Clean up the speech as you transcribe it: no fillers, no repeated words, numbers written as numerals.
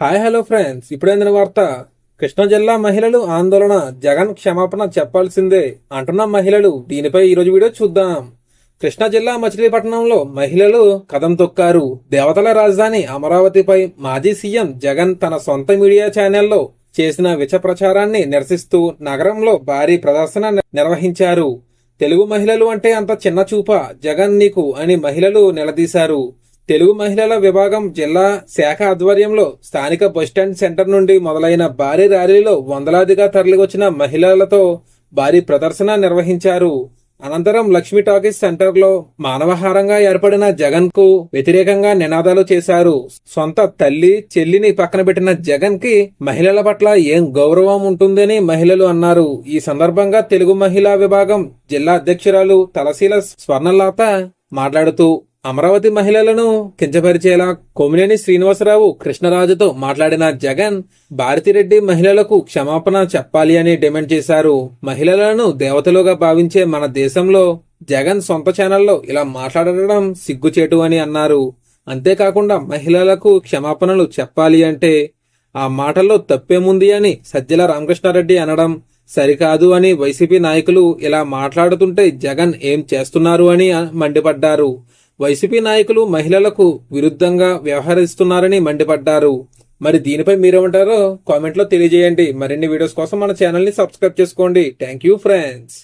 Hi hello friends, ఇప్పుడైందిన వార్త. కృష్ణా జిల్లా మహిళలు ఆందోళన, జగన్ క్షమాపణ చెప్పాల్సిందే అంటున్న మహిళలు. దీనిపై ఈరోజు వీడియో చూద్దాం. కృష్ణా జిల్లా మచిలీపట్నంలో మహిళలు కదం తొక్కారు. దేవతల రాజధాని అమరావతిపై మాజీ సీఎం జగన్ తన సొంత మీడియా ఛానల్లో చేసిన విష ప్రచారాన్ని నిరసిస్తూ నగరంలో భారీ ప్రదర్శన నిర్వహించారు. తెలుగు మహిళలు అంటే అంత చిన్న చూప జగన్ నీకు అని మహిళలు నిలదీశారు. తెలుగు మహిళల విభాగం జిల్లా శాఖ ఆధ్వర్యంలో స్థానిక బస్టాండ్ సెంటర్ నుండి మొదలైన భారీ ర్యాలీలో వందలాదిగా తరలివచ్చిన మహిళలతో భారీ ప్రదర్శన నిర్వహించారు. అనంతరం లక్ష్మీ టాకీస్ సెంటర్లో మానవహారంగా ఏర్పడిన జగన్ కు వ్యతిరేకంగా నినాదాలు చేశారు. సొంత తల్లి చెల్లిని పక్కన పెట్టిన జగన్ కి మహిళల పట్ల ఏం గౌరవం ఉంటుందని మహిళలు అన్నారు. ఈ సందర్భంగా తెలుగు మహిళా విభాగం జిల్లా అధ్యక్షురాలు తలశీల స్వర్ణలత మాట్లాడుతూ అమరావతి మహిళలను కించపరిచేలా కొమినేని శ్రీనివాసరావు కృష్ణరాజుతో మాట్లాడిన జగన్ భారతిరెడ్డి మహిళలకు క్షమాపణ చెప్పాలి అని డిమాండ్ చేశారు. మహిళలను దేవతలుగా భావించే మన దేశంలో జగన్ సొంత ఛానల్లో ఇలా మాట్లాడడం సిగ్గుచేటు అని అన్నారు. అంతేకాకుండా మహిళలకు క్షమాపణలు చెప్పాలి అంటే ఆ మాటల్లో తప్పేముంది అని సజ్జల రామకృష్ణారెడ్డి అనడం సరికాదు అని వైసీపీ నాయకులు ఇలా మాట్లాడుతుంటే జగన్ ఏం చేస్తున్నారు అని మండిపడ్డారు. వైసీపీ నాయకులు మహిళలకు విరుద్ధంగా వ్యవహరిస్తున్నారని మండిపడ్డారు. మరి దీనిపై మీరేమంటారో కామెంట్లో తెలియజేయండి. మరిన్ని వీడియోస్ కోసం మన ఛానల్ ని సబ్స్క్రైబ్ చేసుకోండి. Thank you friends.